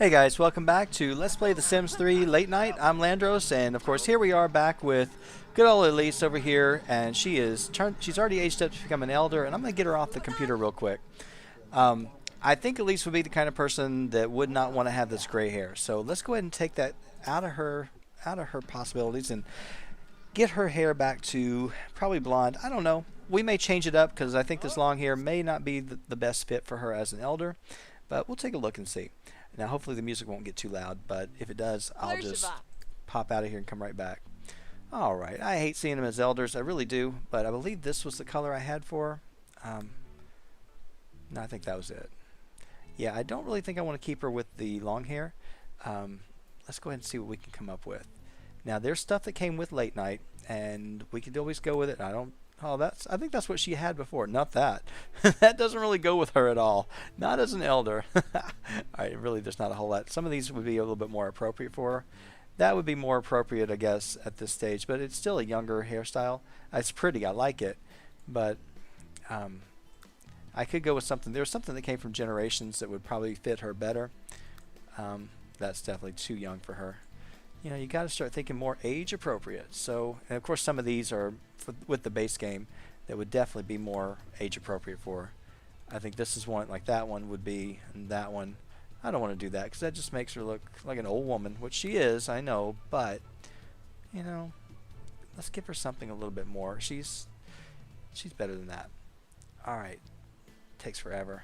Hey guys, welcome back to Let's Play The Sims 3 Late Night. I'm Llandros, and of course here we are back with good old Elise over here, and she's already aged up to become an elder, and I'm going to get her off the computer real quick. I think Elise would be the kind of person that would not want to have this gray hair, so let's go ahead and take that out of her possibilities and get her hair back to probably blonde. I don't know. We may change it up because I think this long hair may not be the best fit for her as an elder, but we'll take a look and see. Now, hopefully the music won't get too loud, but if it does, I'll just pop out of here and come right back. Alright, I hate seeing them as elders, I really do, but I believe this was the color I had for her. No, I think that was it. Yeah, I don't really think I want to keep her with the long hair. Let's go ahead and see what we can come up with. Now, there's stuff that came with Late Night, and we could always go with it. I think that's what she had before. Not that. That doesn't really go with her at all. Not as an elder. Alright, really there's not a whole lot. Some of these would be a little bit more appropriate for her. That would be more appropriate, I guess, at this stage. But it's still a younger hairstyle. It's pretty. I like it. But I could go with something. There's something that came from Generations that would probably fit her better. That's definitely too young for her. You know, you got to start thinking more age appropriate. So, and of course, some of these are with the base game that would definitely be more age appropriate for her. I think this is one, like that one would be, and that one. I don't want to do that because that just makes her look like an old woman, which she is, I know, but, you know, let's give her something a little bit more. She's better than that. Alright. Takes forever.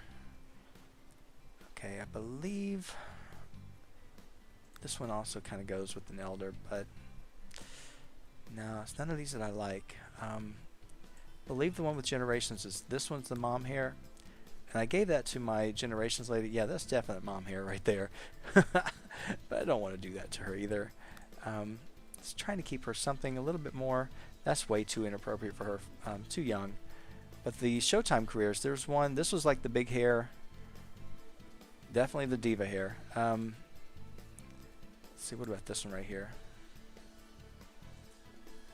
Okay, I believe this one also kind of goes with an elder, but no, it's none of these that I like. Believe the one with Generations is this one's the mom hair, and I gave that to my Generations lady. Yeah, that's definite mom hair right there. But I don't want to do that to her either. It's trying to keep her something a little bit more. That's way too inappropriate for her, too young. But the Showtime careers, there's one. This was like the big hair, definitely the diva hair. Let's see, what about this one right here?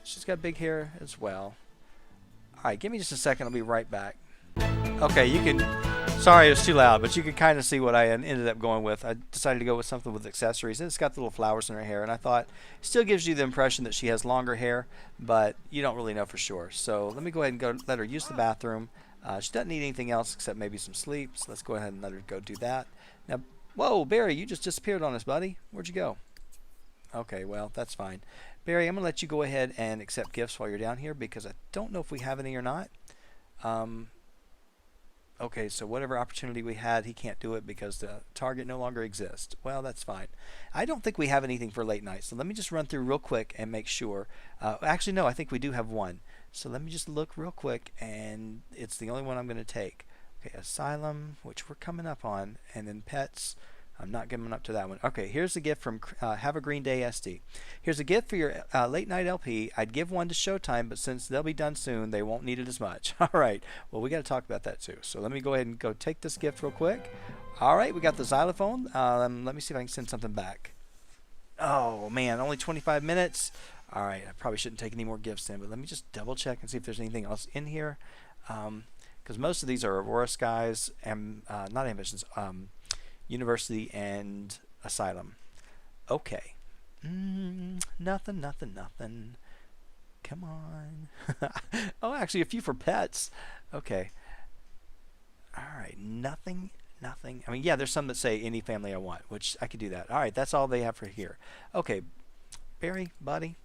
She's got big hair as well. Alright, give me just a second. I'll be right back. Okay, you can... Sorry, it was too loud, but you can kind of see what I ended up going with. I decided to go with something with accessories. And it's got the little flowers in her hair, and I thought it still gives you the impression that she has longer hair, but you don't really know for sure. So let me go ahead and go let her use the bathroom. She doesn't need anything else except maybe some sleep, so let's go ahead and let her go do that. Now, whoa, Barry, you just disappeared on us, buddy. Where'd you go? Okay, well, that's fine. Barry, I'm going to let you go ahead and accept gifts while you're down here because I don't know if we have any or not. Okay, so whatever opportunity we had, he can't do it because the target no longer exists. Well, that's fine. I don't think we have anything for Late Night, so let me just run through real quick and make sure. Actually, no, I think we do have one. So let me just look real quick, and it's the only one I'm going to take. Okay, Asylum, which we're coming up on, and then Pets. I'm not coming up to that one. Okay, here's a gift from Have a Green Day SD. Here's a gift for your Late Night LP. I'd give one to Showtime, but since they'll be done soon, they won't need it as much. All right, well, we got to talk about that too. So let me go ahead and go take this gift real quick. All right, we got the xylophone. Let me see if I can send something back. Oh, man, only 25 minutes. All right, I probably shouldn't take any more gifts in, but let me just double check and see if there's anything else in here. Because most of these are Aurora Skies, and not ambitions, University and Asylum. Okay. Nothing. Come on. Oh, actually a few for Pets. Okay. Alright, nothing. I mean, yeah, there's some that say any family I want, which I could do that. Alright, that's all they have for here. Okay. Barry, buddy,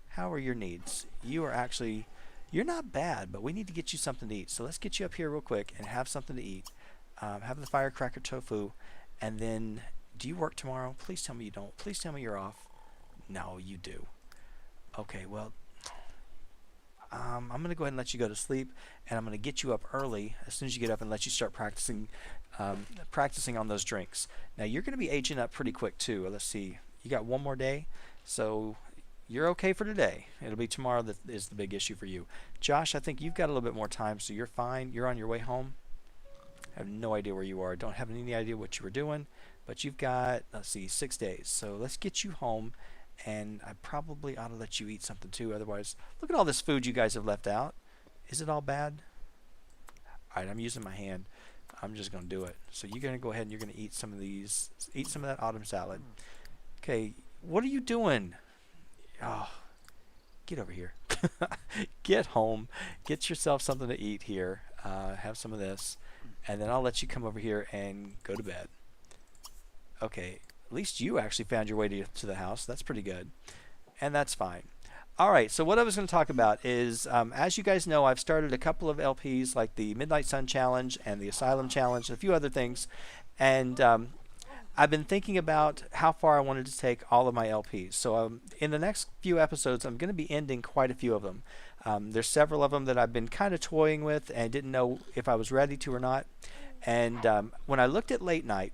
how are your needs? You're not bad, but we need to get you something to eat. So let's get you up here real quick and have something to eat. Have the firecracker tofu. And then, do you work tomorrow? Please tell me you don't. Please tell me you're off. No, you do. Okay, well, I'm going to go ahead and let you go to sleep, and I'm going to get you up early as soon as you get up and let you start practicing on those drinks. Now, you're going to be aging up pretty quick, too. Let's see. You got one more day, so you're okay for today. It'll be tomorrow that is the big issue for you. Josh, I think you've got a little bit more time, so you're fine. You're on your way home. I have no idea where you are. Don't have any idea what you were doing, but you've got, let's see, 6 days. So let's get you home, and I probably ought to let you eat something too. Otherwise, look at all this food you guys have left out. Is it all bad? All right, I'm using my hand. I'm just going to do it. So you're going to go ahead and you're going to eat some of these, eat some of that autumn salad. Okay, what are you doing? Oh, get over here. Get home. Get yourself something to eat here. Have some of this. And then I'll let you come over here and go to bed. Okay, at least you actually found your way to the house. That's pretty good. And that's fine. All right, so what I was going to talk about is, as you guys know, I've started a couple of LPs like the Midnight Sun Challenge and the Asylum Challenge and a few other things. And I've been thinking about how far I wanted to take all of my LPs. So in the next few episodes, I'm going to be ending quite a few of them. There's several of them that I've been kind of toying with and didn't know if I was ready to or not. And when I looked at Late Night,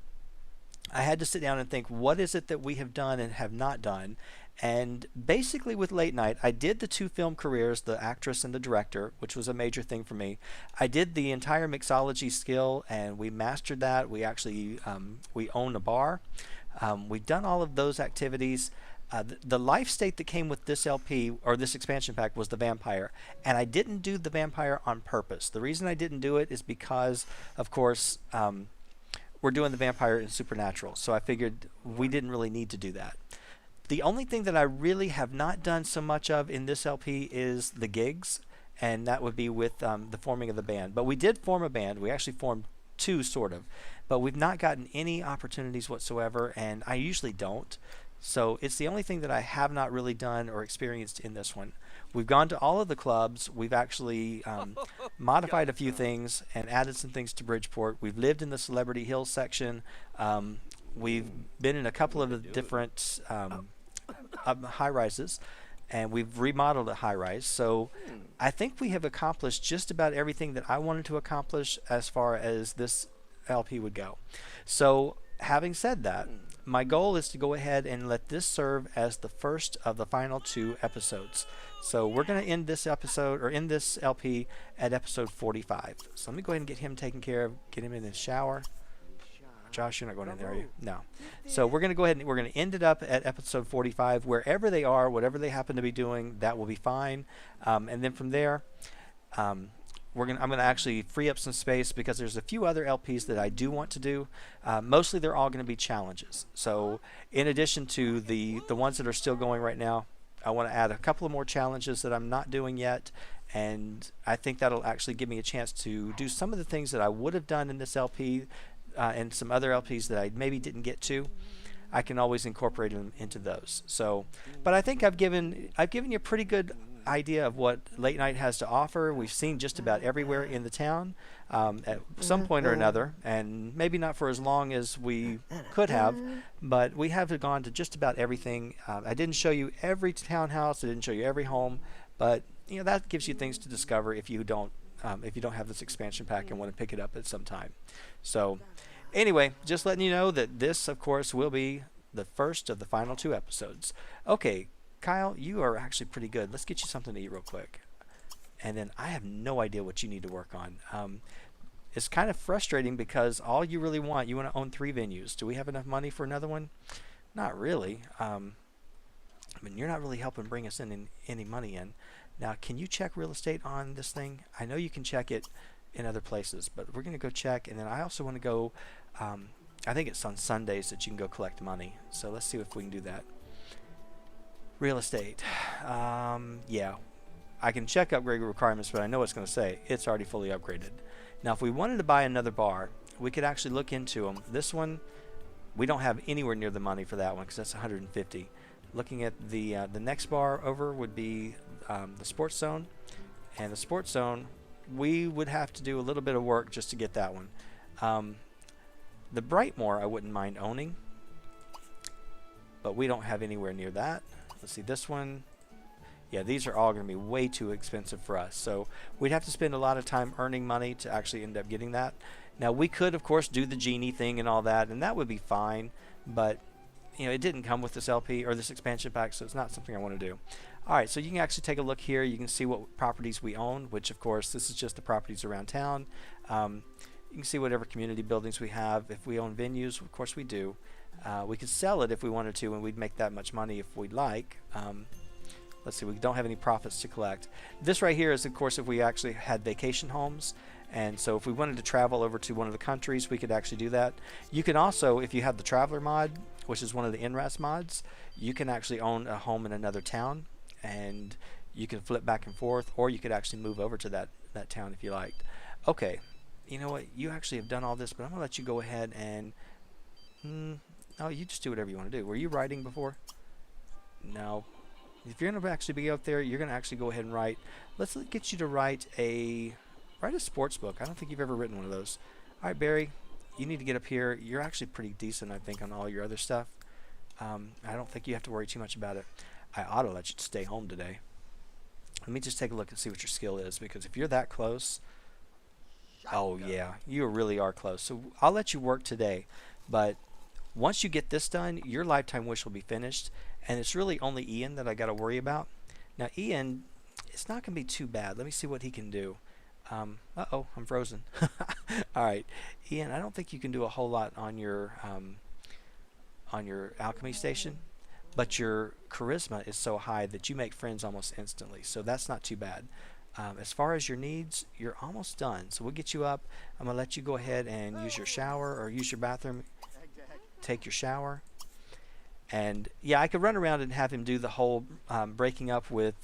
I had to sit down and think, what is it that we have done and have not done? And basically with Late Night, I did the 2 film careers, the actress and the director, which was a major thing for me. I did the entire mixology skill, and we mastered that. We actually we own a bar. We've done all of those activities. The life state that came with this LP or this expansion pack was the vampire, and I didn't do the vampire on purpose. The reason I didn't do it is because, of course, we're doing the vampire in Supernatural, so I figured we didn't really need to do that. The only thing that I really have not done so much of in this LP is the gigs, and that would be with the forming of the band. But we did form a band. We actually formed 2, sort of, but we've not gotten any opportunities whatsoever, and I usually don't. So it's the only thing that I have not really done or experienced in this one. We've gone to all of the clubs. We've actually modified a few things and added some things to Bridgeport. We've lived in the Celebrity Hills section. We've been in a couple of the different high-rises, and we've remodeled a high-rise. So I think we have accomplished just about everything that I wanted to accomplish as far as this LP would go. So having said that, my goal is to go ahead and let this serve as the first of the final 2 episodes. So we're going to end this episode, or end this LP, at episode 45. So let me go ahead and get him taken care of, get him in the shower. Josh, you're not going in there, are you? No. So we're going to go ahead and we're going to end it up at episode 45. Wherever they are, whatever they happen to be doing, that will be fine. And then from there, I'm going to actually free up some space because there's a few other LPs that I do want to do. Mostly they're all going to be challenges. So in addition to the ones that are still going right now, I want to add a couple of more challenges that I'm not doing yet. And I think that'll actually give me a chance to do some of the things that I would have done in this LP and some other LPs that I maybe didn't get to. I can always incorporate them into those. So, but I think I've given you a pretty good idea of what Late Night has to offer. We've seen just about everywhere in the town at some point or another, and maybe not for as long as we could have, but we have gone to just about everything. I didn't show you every townhouse. I didn't show you every home, but you know that gives you things to discover if you don't have this expansion pack and want to pick it up at some time. So anyway, just letting you know that this, of course, will be the first of the final 2 episodes. Okay, Kyle, you are actually pretty good. Let's get you something to eat real quick. And then I have no idea what you need to work on. It's kind of frustrating because all you really want, you want to own 3 venues. Do we have enough money for another one? Not really. I mean, you're not really helping bring us in any money in. Now, can you check real estate on this thing? I know you can check it in other places, but we're going to go check. And then I also want to go, I think it's on Sundays that you can go collect money. So let's see if we can do that. Real estate. Yeah, I can check upgrade requirements, but I know it's going to say it's already fully upgraded. Now, if we wanted to buy another bar, we could actually look into them. This one, we don't have anywhere near the money for that one because that's 150. Looking at the next bar over would be the Sports Zone, and the Sports Zone, we would have to do a little bit of work just to get that one. The Brightmoor, I wouldn't mind owning, but we don't have anywhere near that. Let's see, this one, yeah, these are all going to be way too expensive for us. So we'd have to spend a lot of time earning money to actually end up getting that. Now, we could, of course, do the genie thing and all that, and that would be fine, but you know, it didn't come with this LP or this expansion pack, so it's not something I want to do. All right, so you can actually take a look here. You can see what properties we own, which, of course, this is just the properties around town. You can see whatever community buildings we have. If we own venues, of course we do. We could sell it if we wanted to, and we'd make that much money if we'd like. Let's see, we don't have any profits to collect. This right here is, of course, if we actually had vacation homes, And so if we wanted to travel over to one of the countries, we could actually do that. You can also, if you have the Traveler mod, which is one of the NRAS mods, you can actually own a home in another town, and you can flip back and forth, or you could actually move over to that town if you liked. Okay, you know what? You actually have done all this, but I'm going to let you go ahead and... oh, you just do whatever you want to do. Were you writing before? No. If you're going to actually be out there, you're going to actually go ahead and write. Let's get you to write a sports book. I don't think you've ever written one of those. All right, Barry, you need to get up here. You're actually pretty decent, I think, on all your other stuff. I don't think you have to worry too much about it. I ought to let you stay home today. Let me just take a look and see what your skill is, because if you're that close, oh yeah, you really are close. So I'll let you work today, but once you get this done, your lifetime wish will be finished, and it's really only Ian that I got to worry about. Now Ian, it's not going to be too bad. Let me see what he can do. Uh-oh, I'm frozen. All right, Ian, I don't think you can do a whole lot on your alchemy station, but your charisma is so high that you make friends almost instantly, so that's not too bad. As far as your needs, you're almost done, so we'll get you up. I'm going to let you go ahead and use your shower or use your bathroom. Take your shower. And yeah, I could run around and have him do the whole breaking up with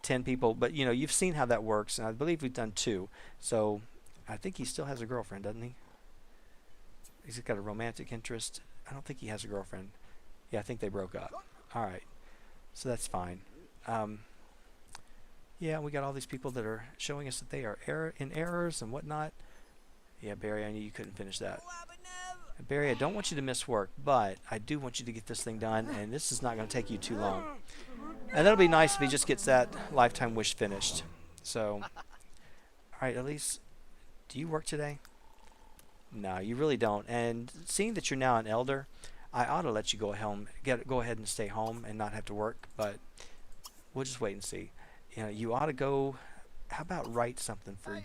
10 people, but you know, you've seen how that works, and I believe we've done 2. So I think he still has a girlfriend, doesn't he? He's got a romantic interest. I don't think he has a girlfriend. Yeah, I think they broke up. All right, so that's fine. Yeah, we got all these people that are showing us that they are in errors and whatnot. Yeah, Barry, I knew you couldn't finish that. Barry, I don't want you to miss work, but I do want you to get this thing done, and this is not going to take you too long. And that'll be nice if he just gets that lifetime wish finished. So, all right, Elise, do you work today? No, you really don't. And seeing that you're now an elder, I ought to let you go ahead and stay home and not have to work, but we'll just wait and see. You know, you ought to go. How about write something for?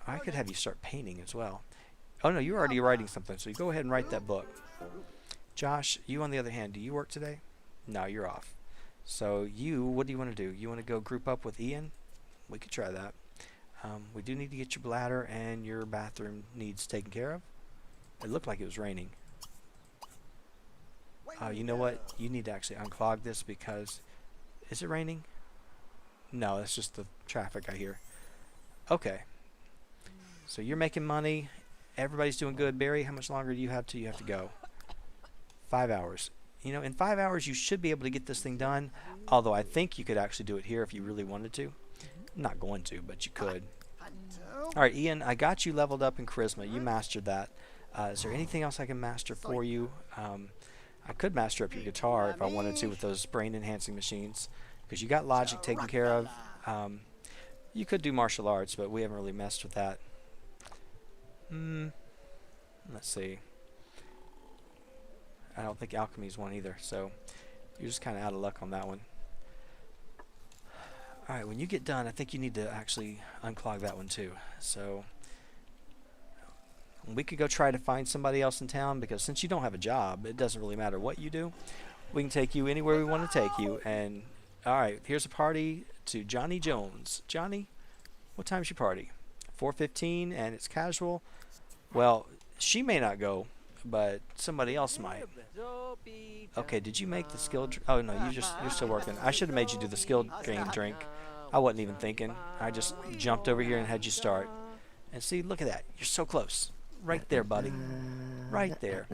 I could have you start painting as well. Oh no, you're already writing something, so you go ahead and write that book. Josh, you on the other hand, do you work today? No, you're off. So what do you want to do? You want to go group up with Ian? We could try that. We do need to get your bladder and your bathroom needs taken care of. It looked like it was raining. You know what? You need to actually unclog this because... Is it raining? No, that's just the traffic I hear. Okay. So you're making money. Everybody's doing good. Barry, how much longer do you have till you have to go? 5 hours. You know, in 5 hours you should be able to get this thing done, although I think you could actually do it here if you really wanted to. I'm not going to, but you could. Alright, Ian, I got you leveled up in charisma. You mastered that. Is there anything else I can master for you? I could master up your guitar if I wanted to with those brain enhancing machines, because you got logic taken care of. You could do martial arts, but we haven't really messed with that. Let's see. I don't think alchemy is one either, so you're just kind of out of luck on that one. Alright, when you get done, I think you need to actually unclog that one too. So we could go try to find somebody else in town, because since you don't have a job, it doesn't really matter what you do. We can take you anywhere we want to take you. And alright, here's a party to Johnny Jones. Johnny, what time's your party? 4:15, and it's casual. Well, she may not go, but somebody else might. Okay, did you make the skill oh no, you're still working. I should have made you do the skill gain drink. I wasn't even thinking. I just jumped over here and had you start. And see, look at that. You're so close. Right there, buddy. Right there.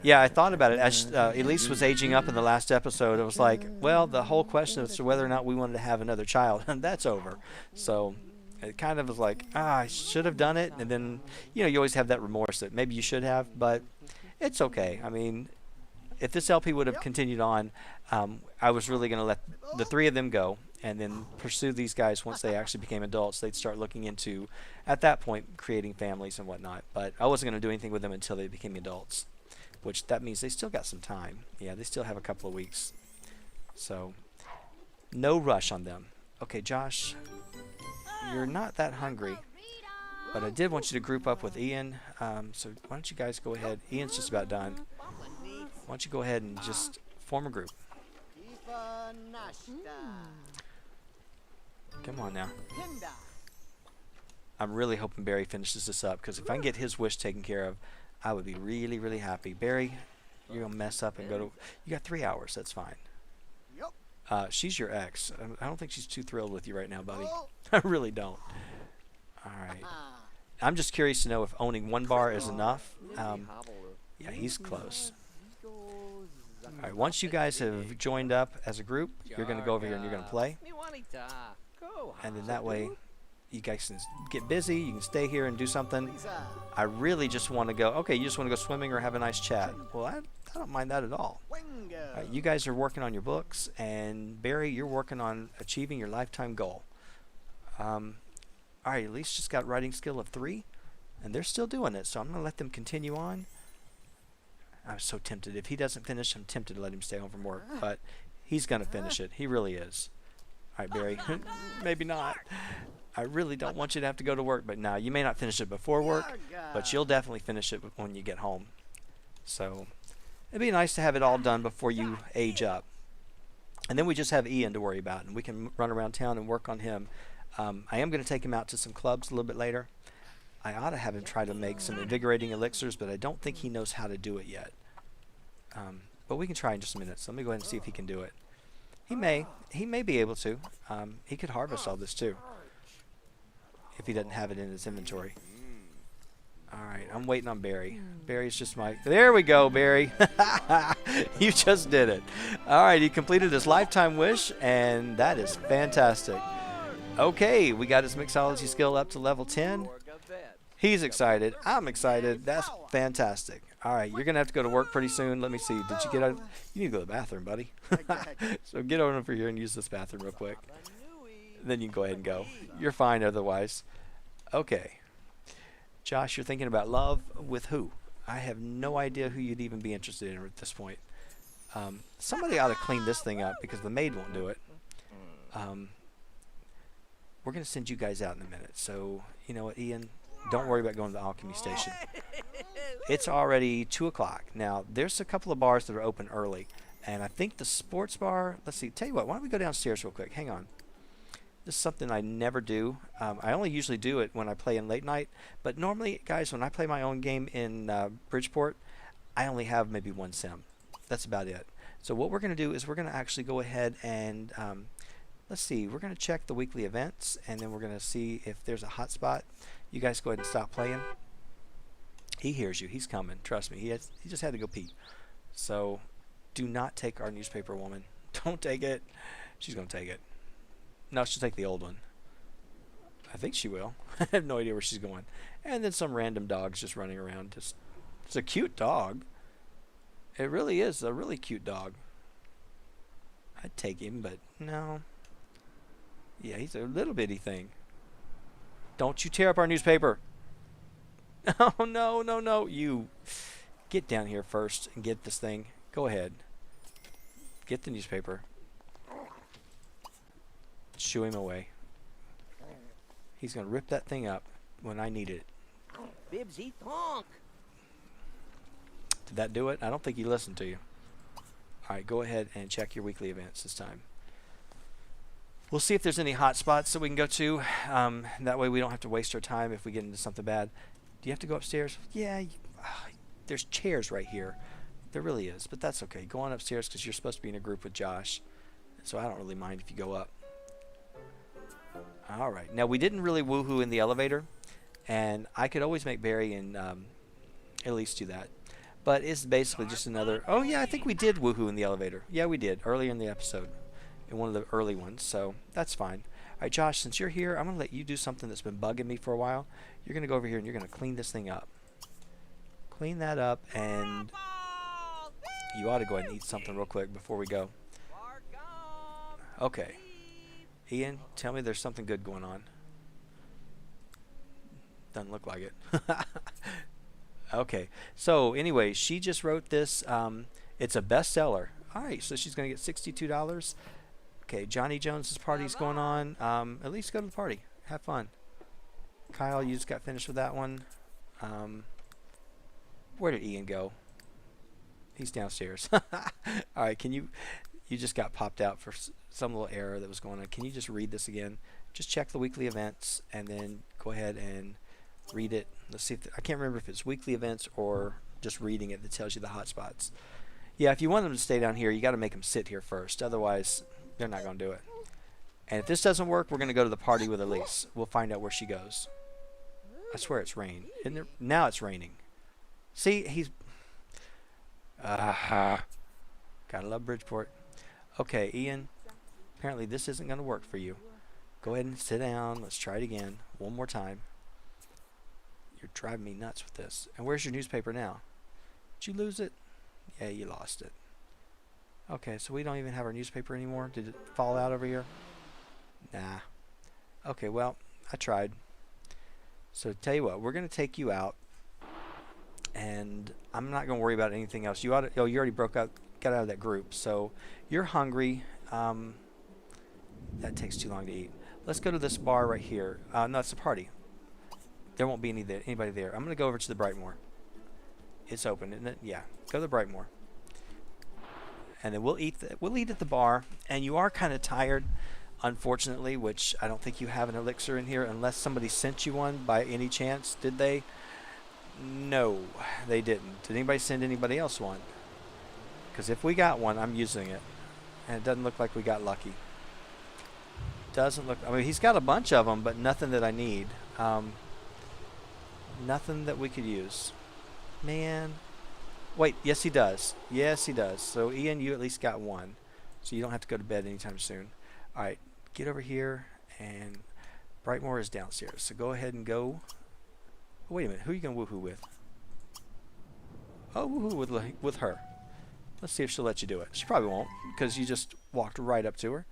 Yeah, I thought about it. As Elise was aging up in the last episode, it was like, well, the whole question as to whether or not we wanted to have another child, that's over. So it kind of was like, I should have done it. And then, you know, you always have that remorse that maybe you should have, but it's okay. I mean, if this LP would have continued on, I was really going to let the 3 of them go and then pursue these guys once they actually became adults. They'd start looking into, at that point, creating families and whatnot. But I wasn't going to do anything with them until they became adults, which that means they still got some time. Yeah, they still have a couple of weeks. So, no rush on them. Okay, Josh, you're not that hungry, but I did want you to group up with Ian. So why don't you guys go ahead. Ian's just about done. Why don't you go ahead and just form a group. Come on now. I'm really hoping Barry finishes this up, because if I can get his wish taken care of, I would be really, really happy. Barry, you're going to mess up and go to... You got 3 hours. That's fine. She's your ex. I don't think she's too thrilled with you right now, buddy. I really don't. All right. I'm just curious to know if owning 1 bar is enough. Yeah, he's close. All right, once you guys have joined up as a group, you're going to go over here and you're going to play. And then that way, you guys can get busy. You can stay here and do something. I really just want to go, okay, you just want to go swimming or have a nice chat. Well, I don't mind that at all. You guys are working on your books, and Barry, you're working on achieving your lifetime goal. All right, Elise just got writing skill of 3, and they're still doing it, so I'm going to let them continue on. I'm so tempted. If he doesn't finish, I'm tempted to let him stay home from work, but he's going to finish it. He really is. All right, Barry, maybe not. I really don't want you to have to go to work, but now you may not finish it before work, but you'll definitely finish it when you get home. So it'd be nice to have it all done before you age up. And then we just have Ian to worry about, and we can run around town and work on him. I am going to take him out to some clubs a little bit later. I ought to have him try to make some invigorating elixirs, but I don't think he knows how to do it yet. But we can try in just a minute, so let me go ahead and see if he can do it. He may be able to. He could harvest all this too, if he doesn't have it in his inventory. Alright, I'm waiting on Barry. Barry's just my... There we go, Barry. You just did it. Alright, he completed his lifetime wish, and that is fantastic. Okay, we got his mixology skill up to level 10. He's excited. I'm excited. That's fantastic. Alright, you're going to have to go to work pretty soon. Let me see. Did you get out? You need to go to the bathroom, buddy. So get over here and use this bathroom real quick. Then you can go ahead and go. You're fine otherwise. Okay. Josh, you're thinking about love with who? I have no idea who you'd even be interested in at this point. Somebody ought to clean this thing up because the maid won't do it. We're going to send you guys out in a minute. So, you know what, Ian? Don't worry about going to the alchemy station. It's already 2 o'clock. Now, there's a couple of bars that are open early. And I think the sports bar... Let's see. Tell you what, why don't we go downstairs real quick? Hang on. This is something I never do. I only usually do it when I play in late night. But normally, guys, when I play my own game in Bridgeport, I only have maybe 1 sim. That's about it. So what we're going to do is we're going to actually go ahead and... let's see. We're going to check the weekly events. And then we're going to see if there's a hot spot. You guys go ahead and stop playing. He hears you. He's coming. Trust me. He just had to go pee. So do not take our newspaper woman. Don't take it. She's going to take it. No, she'll take the old one. I think she will. I have no idea where she's going. And then some random dog's just running around. It's a cute dog. It really is a really cute dog. I'd take him, but no. Yeah, he's a little bitty thing. Don't you tear up our newspaper. Oh, no, no, no. You get down here first and get this thing. Go ahead. Get the newspaper. Shoo him away. He's going to rip that thing up when I need it. Bibsy honk. Did that do it? I don't think he listened to you. Alright, go ahead and check your weekly events this time. We'll see if there's any hot spots that we can go to. That way we don't have to waste our time if we get into something bad. Do you have to go upstairs? Yeah, there's chairs right here. There really is, but that's okay. Go on upstairs because you're supposed to be in a group with Josh. So I don't really mind if you go up. Alright, now we didn't really woohoo in the elevator. And I could always make Barry and at least do that. But it's basically just another... Oh, yeah, I think we did woohoo in the elevator. Yeah, we did, earlier in the episode. In one of the early ones, so that's fine. All right, Josh, since you're here, I'm going to let you do something that's been bugging me for a while. You're going to go over here and you're going to clean this thing up. Clean that up, and you ought to go ahead and eat something real quick before we go. Okay. Ian, tell me there's something good going on. Doesn't look like it. Okay, so anyway, she just wrote this. It's a bestseller. All right, so she's going to get $62. Okay, Johnny Jones's party's going on. At least go to the party. Have fun. Kyle, you just got finished with that one. Where did Ian go? He's downstairs. All right, can you just got popped out for some little error that was going on. Can you just read this again? just check the weekly events and then go ahead and read it. Let's see if I can't remember if it's weekly events or just reading it that tells you the hotspots. Yeah, if you want them to stay down here, you got to make them sit here first. Otherwise, they're not going to do it. And if this doesn't work, we're going to go to the party with Elise. We'll find out where she goes. I swear it's rain. Isn't it? Now it's raining. See, he's... Gotta love Bridgeport. Okay, Ian. Apparently this isn't going to work for you. Go ahead and sit down. Let's try it again. One more time. You're driving me nuts with this. And where's your newspaper now? Did you lose it? Yeah, you lost it. Okay, so we don't even have our newspaper anymore. Did it fall out over here? Nah. Okay, well, I tried. So tell you what, we're going to take you out. And I'm not going to worry about anything else. You ought to, oh, you already got out of that group. So you're hungry. That takes too long to eat. Let's go to this bar right here. No, it's a party. There won't be anybody there. I'm going to go over to the Brightmoor. It's open, isn't it? Yeah. Go to the Brightmoor. And then we'll eat at the bar. And you are kind of tired, unfortunately, which I don't think you have an elixir in here unless somebody sent you one by any chance. Did they? No, they didn't. Did anybody send anybody else one? Because if we got one, I'm using it. And it doesn't look like we got lucky. Doesn't look... I mean, he's got a bunch of them, but nothing that I need. Nothing that we could use. Man. Wait, yes he does. Yes he does. So Ian, you at least got one. So you don't have to go to bed anytime soon. Alright, get over here. And Brightmoor is downstairs. So go ahead and go... Oh, wait a minute. Who are you going to woohoo with? Oh, woohoo with her. Let's see if she'll let you do it. She probably won't, because you just walked right up to her.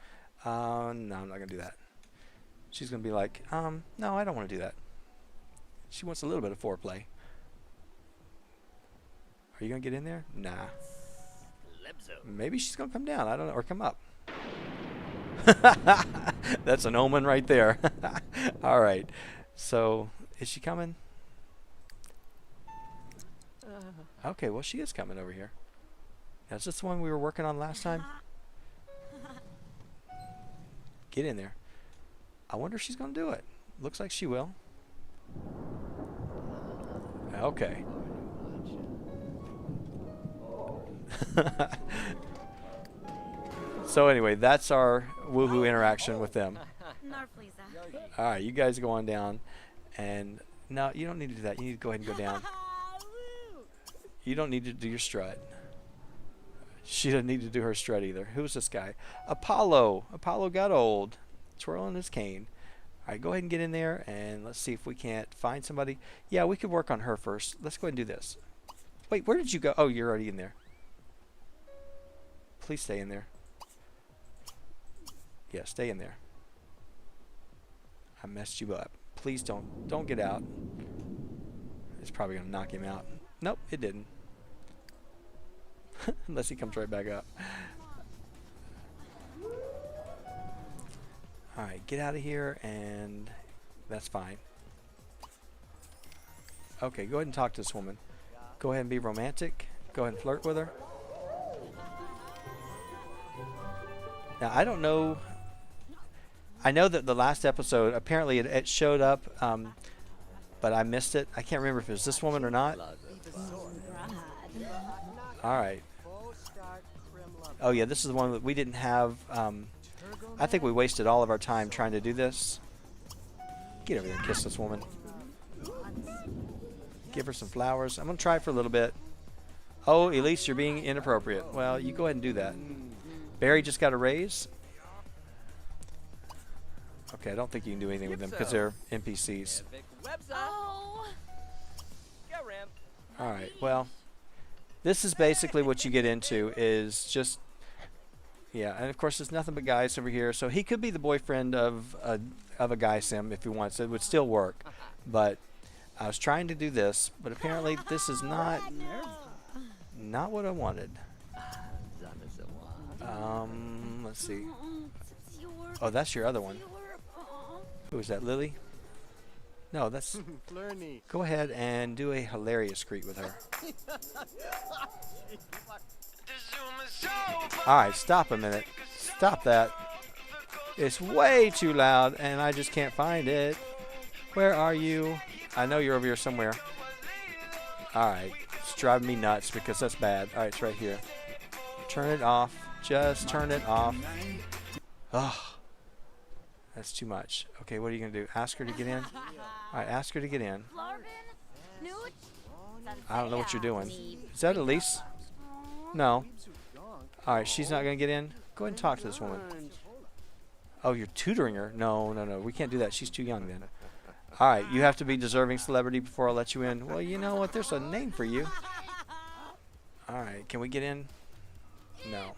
No, I'm not going to do that. She's going to be like, no, I don't want to do that. She wants a little bit of foreplay. Are you going to get in there? Nah. Maybe she's going to come down. I don't know. Or come up. That's an omen right there. All right. So, is she coming? Okay, well, she is coming over here. Now, is this the one we were working on last time? Get in there. I wonder if she's going to do it. Looks like she will. Okay. So anyway, that's our woohoo interaction with them. Alright, you guys go on down. And no, you don't need to do that. You need to go ahead and go down. You don't need to do your strut. She doesn't need to do her strut either. Who's this guy? Apollo. Apollo got old. Twirling his cane. Alright, go ahead and get in there, and let's see if we can't find somebody. Yeah, we could work on her first. Let's go ahead and do this. Wait, where did you go? Oh, you're already in there. Please stay in there. Yeah, stay in there. I messed you up. Please don't get out. It's probably going to knock him out. Nope, it didn't. Unless he comes right back up. Alright, get out of here, and that's fine. Okay, go ahead and talk to this woman. Go ahead and be romantic. Go ahead and flirt with her. Now, I don't know. I know that the last episode, apparently it showed up, but I missed it. I can't remember if it was this woman or not. Alright. Oh, yeah, this is the one that we didn't have. I think we wasted all of our time trying to do this. Get over there and kiss this woman. Give her some flowers. I'm going to try it for a little bit. Oh, Elise, you're being inappropriate. Well, you go ahead and do that. Barry just got a raise. Okay, I don't think you can do anything with them because they're NPCs. Alright, well, this is basically what you get into is just... Yeah, and of course there's nothing but guys over here. So he could be the boyfriend of a guy sim if he wants. It would still work. But I was trying to do this, but apparently this is not what I wanted. Let's see. Oh, that's your other one. Who is that, Lily? No, that's... Go ahead and do a hilarious greet with her. Alright, stop a minute. Stop that. It's way too loud, and I just can't find it. Where are you? I know you're over here somewhere. Alright. It's driving me nuts because that's bad. Alright, it's right here. Turn it off. Just turn it off. Ugh. That's too much. Okay, what are you going to do? Ask her to get in? Alright, ask her to get in. I don't know what you're doing. Is that Elise? No. Alright, she's not going to get in? Go ahead and talk to this woman. Oh, you're tutoring her? No, no, no. We can't do that. She's too young then. Alright, you have to be deserving celebrity before I'll let you in. Well, you know what? There's a name for you. Alright, can we get in? No.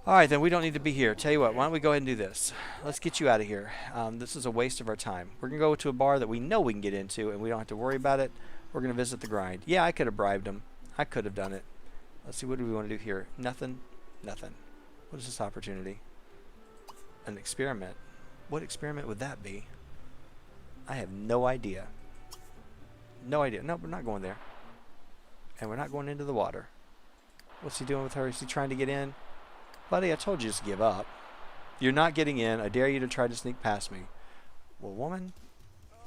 Alright, then we don't need to be here. Tell you what, why don't we go ahead and do this? Let's get you out of here. This is a waste of our time. We're going to go to a bar that we know we can get into, and we don't have to worry about it. We're going to visit the grind. Yeah, I could have bribed him. I could have done it. Let's see, what do we want to do here? Nothing. Nothing. What is this opportunity? An experiment. What experiment would that be? I have no idea. No idea. No, we're not going there. And we're not going into the water. What's he doing with her? Is he trying to get in? Buddy, I told you just give up. You're not getting in. I dare you to try to sneak past me. Well, woman,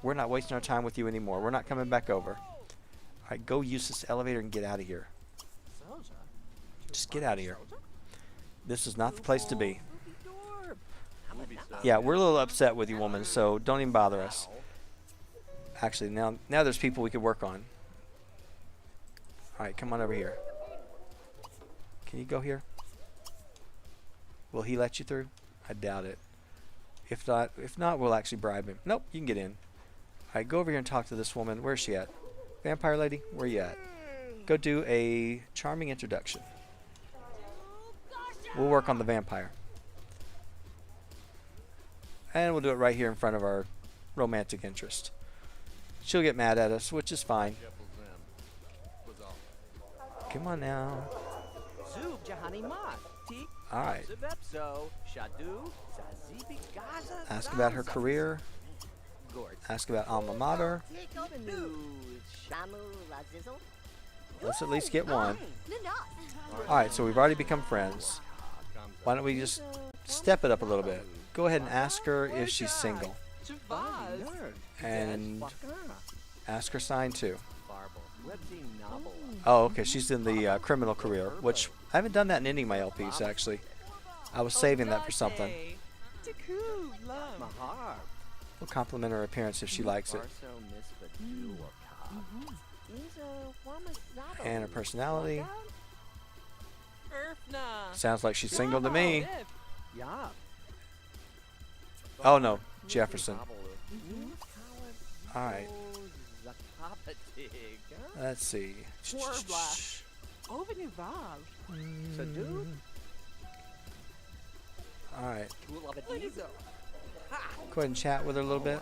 we're not wasting our time with you anymore. We're not coming back over. Alright, go use this elevator and get out of here. Just get out of here. This is not the place to be. Yeah, we're a little upset with you, woman, so don't even bother us. Actually, now there's people we could work on. Alright, come on over here. Can you go here? Will he let you through? I doubt it. If not, we'll actually bribe him. Nope, you can get in. Alright, go over here and talk to this woman. Where's she at? Vampire lady, where you at? Go do a charming introduction. We'll work on the vampire. And we'll do it right here in front of our romantic interest. She'll get mad at us, which is fine. Come on now. Alright. Ask about her career. Ask about alma mater. Let's at least get one. Alright, so we've already become friends. Why don't we just step it up a little bit? Go ahead and ask her if she's single. And ask her sign too. Oh, okay, she's in the criminal career, which I haven't done that in any of my LPs, actually. I was saving that for something. We'll compliment her appearance if she likes it. And her personality. Sounds like she's single to me. Oh no, Jefferson. Alright. Let's see. Alright. Go ahead and chat with her a little bit.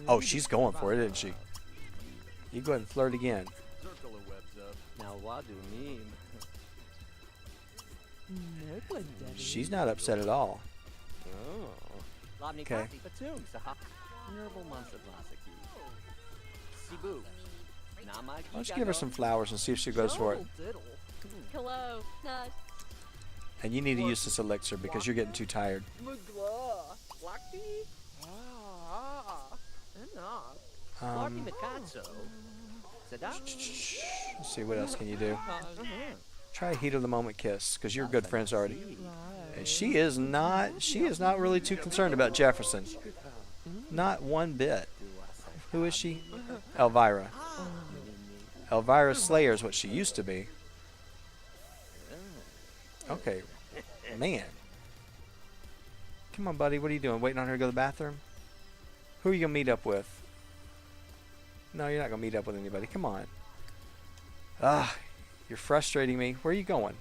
Oh, she's going for it, isn't she? You go ahead and flirt again. She's not upset at all. Okay. Let's give her some flowers and see if she goes for it. And you need to use this elixir because you're getting too tired. Let's see, what else can you do? Try a heat of the moment kiss because you're good friends already. And she is not really too concerned about Jefferson. Not one bit. Who is she? Elvira. Elvira Slayer is what she used to be. Okay. Man. Come on, buddy. What are you doing? Waiting on her to go to the bathroom? Who are you going to meet up with? No, you're not going to meet up with anybody. Come on. Ah, you're frustrating me. Where are you going?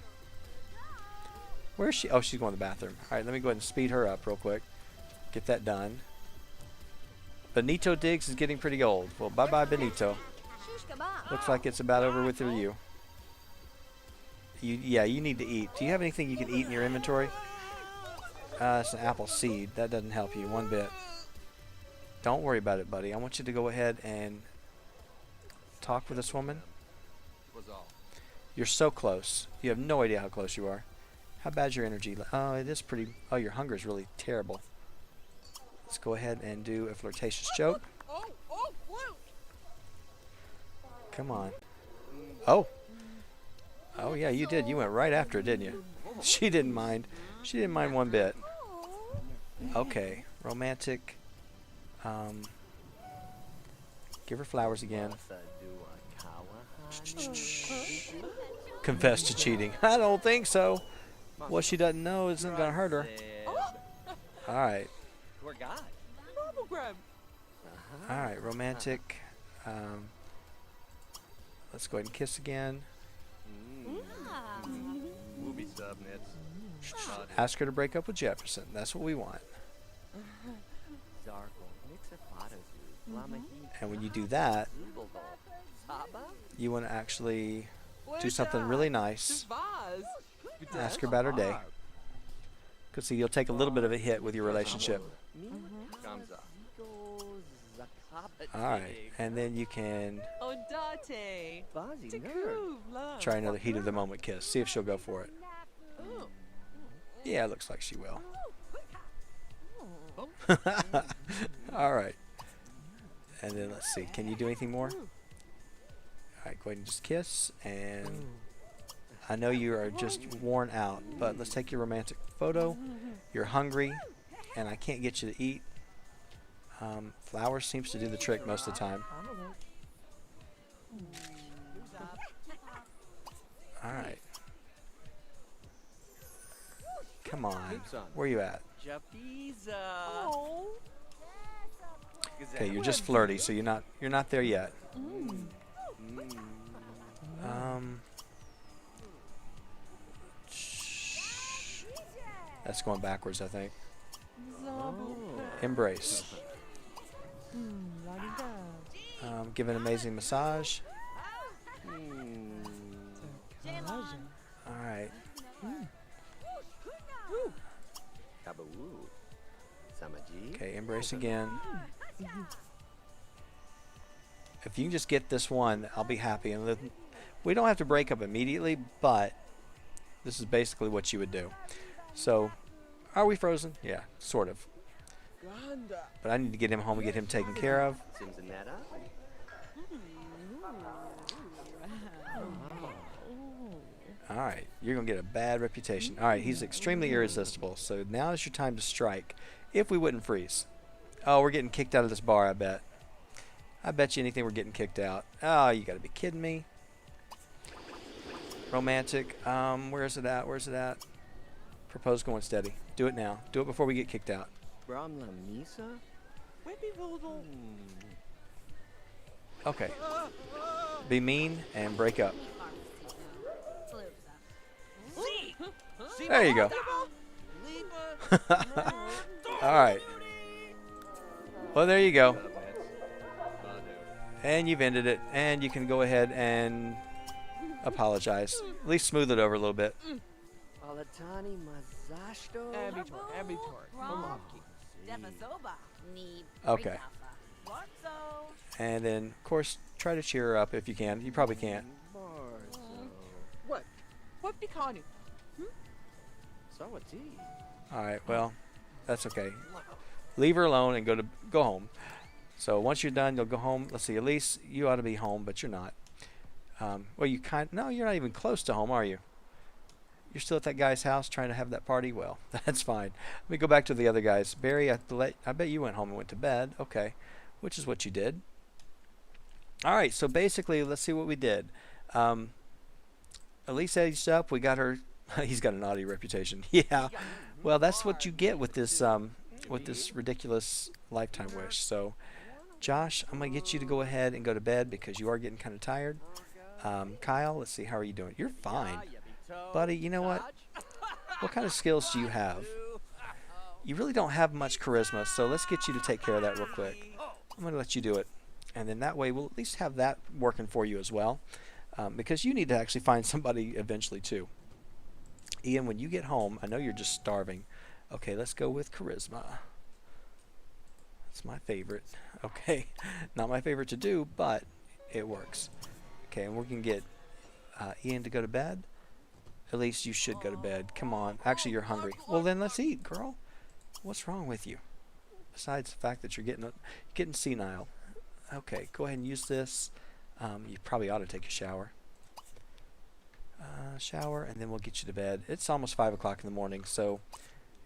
Where is she? Oh, she's going to the bathroom. All right, let me go ahead and speed her up real quick. Get that done. Benito Diggs is getting pretty old. Well, bye-bye, Benito. Looks like it's about over with for you. Yeah, you need to eat. Do you have anything you can eat in your inventory? It's an apple seed. That doesn't help you one bit. Don't worry about it, buddy. I want you to go ahead and talk with this woman. You're so close. You have no idea how close you are. How bad's your energy? Oh, it is pretty. Oh, your hunger is really terrible. Let's go ahead and do a flirtatious joke. Come on. Oh. Oh, yeah, you did. You went right after it, didn't you? She didn't mind. She didn't mind one bit. Okay. Romantic. Give her flowers again. Confess to cheating. I don't think so. What she doesn't know isn't going to hurt her. All right. All right, romantic. Let's go ahead and kiss again. Ask her to break up with Jefferson. That's what we want. And when you do that, you want to actually do something really nice. Ask her about her day. Because see, you'll take a little bit of a hit with your relationship. Alright, and then you can try another heat of the moment kiss. See if she'll go for it. Yeah, it looks like she will. Alright. And then let's see, can you do anything more? Alright, go ahead and just kiss. And I know you are just worn out, but let's take your romantic photo. You're hungry, and I can't get you to eat. Flowers seems to do the trick most of the time. Alright. Come on. Where are you at? Okay, you're just flirty, so you're not there yet. That's going backwards, I think. Embrace. Give an amazing massage. Alright. Okay, embrace again. If you can just get this one, I'll be happy. And we don't have to break up immediately, but this is basically what you would do. So, are we frozen? Yeah, sort of. But I need to get him home and get him taken care of. Alright, you're going to get a bad reputation. Alright, he's extremely irresistible. So now is your time to strike. If we wouldn't freeze. Oh, we're getting kicked out of this bar, I bet. I bet you anything we're getting kicked out. Oh, you got to be kidding me. Romantic. Where is it at? Where's it at? Propose going steady. Do it now. Do it before we get kicked out. Okay. Be mean and break up. There you go. Alright. Well, there you go. And you've ended it. And you can go ahead and apologize. At least smooth it over a little bit. Okay. And then, of course, try to cheer her up if you can. You probably can't. Alright, well, that's okay. Leave her alone and go home. So once you're done, you'll go home. Let's see, Elise, you ought to be home, but you're not. Well, no, you're not even close to home, are you? You're still at that guy's house trying to have that party? Well, that's fine. Let me go back to the other guys. Barry, I bet you went home and went to bed. Okay, which is what you did. All right, so basically, let's see what we did. Elise aged up. We got her. He's got a naughty reputation. Yeah. Well, that's what you get with this ridiculous lifetime wish. So, Josh, I'm going to get you to go ahead and go to bed because you are getting kind of tired. Kyle, let's see. How are you doing? You're fine. Buddy, you know what? What kind of skills do you have? You really don't have much charisma, so let's get you to take care of that real quick. I'm going to let you do it. And then that way we'll at least have that working for you as well. Because you need to actually find somebody eventually too. Ian, when you get home, I know you're just starving. Okay, let's go with charisma. It's my favorite. Okay, not my favorite to do, but it works. Okay, and we're going to get Ian to go to bed. At least you should go to bed. Come on. Actually, you're hungry. Well, then let's eat, girl. What's wrong with you? Besides the fact that you're getting senile. Okay, go ahead and use this. You probably ought to take a shower. Shower, and then we'll get you to bed. It's almost 5 o'clock in the morning, so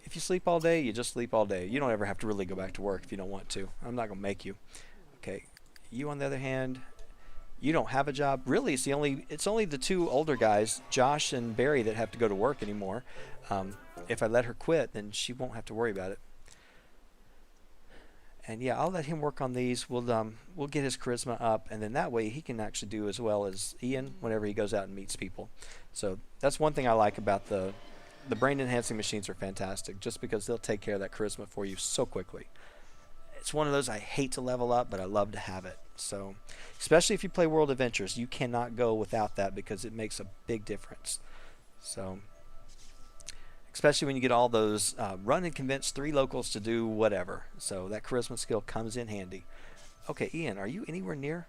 if you sleep all day, you just sleep all day. You don't ever have to really go back to work if you don't want to. I'm not going to make you. Okay, you on the other hand, you don't have a job. Really, it's only the two older guys, Josh and Barry, that have to go to work anymore. If I let her quit, then she won't have to worry about it. And yeah, I'll let him work on these. We'll get his charisma up, and then that way he can actually do as well as Ian whenever he goes out and meets people. So that's one thing I like about the brain enhancing machines are fantastic, just because they'll take care of that charisma for you so quickly. It's one of those I hate to level up, but I love to have it. So especially if you play World Adventures, you cannot go without that because it makes a big difference. So especially when you get all those run and convince 3 locals to do whatever. So that charisma skill comes in handy. Okay, Ian, are you anywhere near?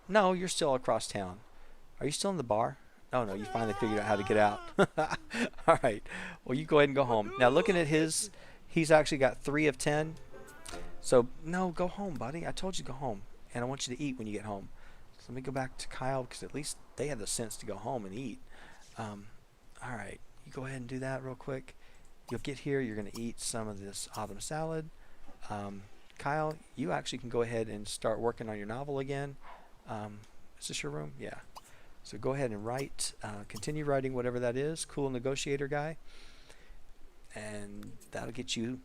No, you're still across town. Are you still in the bar? Oh, no, you finally figured out how to get out. All right. Well, you go ahead and go home. Now, looking at his, he's actually got 3 of 10. So, no, go home, buddy. I told you to go home. And I want you to eat when you get home. So let me go back to Kyle, because at least they have the sense to go home and eat. All right. You go ahead and do that real quick. You'll get here. You're going to eat some of this autumn salad. Kyle, you actually can go ahead and start working on your novel again. Is this your room? Yeah. So go ahead and write. Continue writing whatever that is. Cool negotiator guy. And that'll get you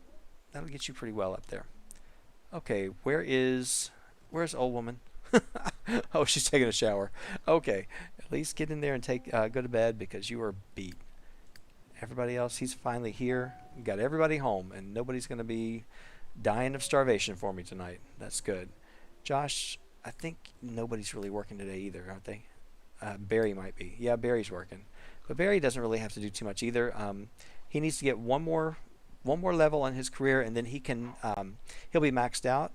pretty well up there. Okay, where's old woman? Oh, she's taking a shower. Okay, at least get in there and go to bed because you are beat. Everybody else, he's finally here. We got everybody home, and nobody's going to be dying of starvation for me tonight. That's good. Josh, I think nobody's really working today either, aren't they? Barry might be. Yeah, Barry's working. But Barry doesn't really have to do too much either. He needs to get one more level on his career, and then he'll be maxed out.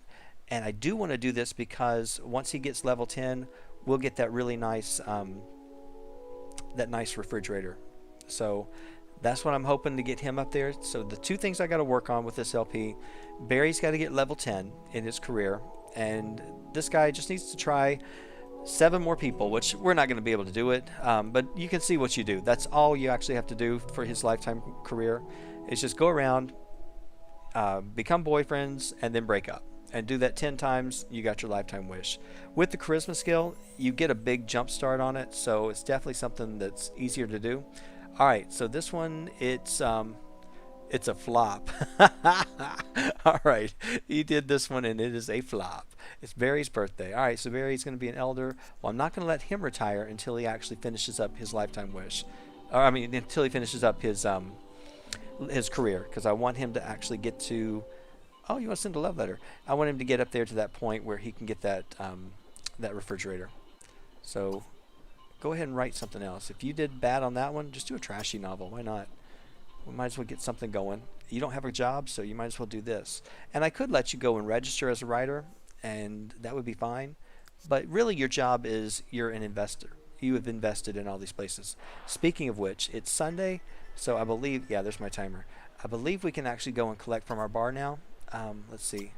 And I do want to do this because once he gets level 10, we'll get that really nice refrigerator. So that's what I'm hoping to get him up there. So the 2 things I got to work on with this LP, Barry's got to get level 10 in his career, and this guy just needs to try 7 more people, which we're not going to be able to do it, but you can see what you do. That's all you actually have to do for his lifetime career, is just go around, become boyfriends, and then break up. And do that 10 times, you got your lifetime wish. With the charisma skill, you get a big jump start on it, so it's definitely something that's easier to do. All right, so this one, it's a flop. All right, he did this one, and it is a flop. It's Barry's birthday. All right, so Barry's going to be an elder. Well, I'm not going to let him retire until he actually finishes up his lifetime wish. Until he finishes up his career, because I want him to actually get to... Oh, you want to send a love letter? I want him to get up there to that point where he can get that refrigerator. So go ahead and write something else. If you did bad on that one, just do a trashy novel. Why not? We might as well get something going. You don't have a job, so you might as well do this. And I could let you go and register as a writer, and that would be fine. But really your job is you're an investor. You have invested in all these places. Speaking of which, it's Sunday, so I believe... Yeah, there's my timer. I believe we can actually go and collect from our bar now. Let's see.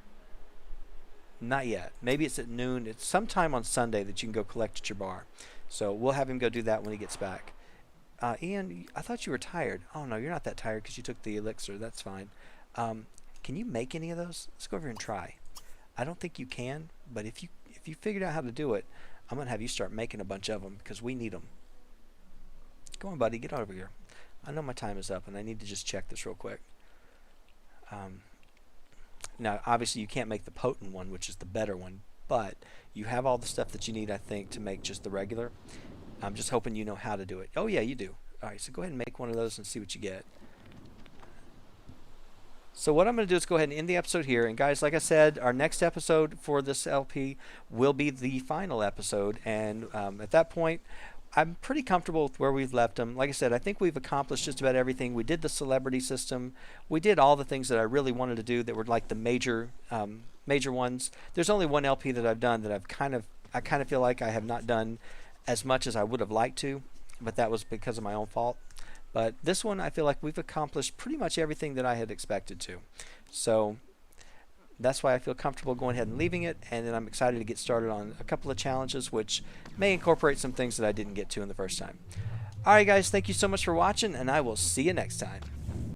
Not yet. Maybe it's at noon. It's sometime on Sunday that you can go collect at your bar. So we'll have him go do that when he gets back. Ian, I thought you were tired. Oh, no, you're not that tired because you took the elixir. That's fine. Can you make any of those? Let's go over and try. I don't think you can, but if you figured out how to do it, I'm going to have you start making a bunch of them because we need them. Go on, buddy. Get over here. I know my time is up, and I need to just check this real quick. Now, obviously, you can't make the potent one, which is the better one, but you have all the stuff that you need, I think, to make just the regular. I'm just hoping you know how to do it. Oh, yeah, you do. All right, so go ahead and make one of those and see what you get. So what I'm going to do is go ahead and end the episode here. And, guys, like I said, our next episode for this LP will be the final episode. And at that point, I'm pretty comfortable with where we've left them. Like I said, I think we've accomplished just about everything. We did the celebrity system. We did all the things that I really wanted to do that were like the major ones. There's only one LP that I've done that I kind of feel like I have not done as much as I would have liked to, but that was because of my own fault. But this one, I feel like we've accomplished pretty much everything that I had expected to. So that's why I feel comfortable going ahead and leaving it, and then I'm excited to get started on a couple of challenges which may incorporate some things that I didn't get to in the first time. Alright guys, thank you so much for watching, and I will see you next time.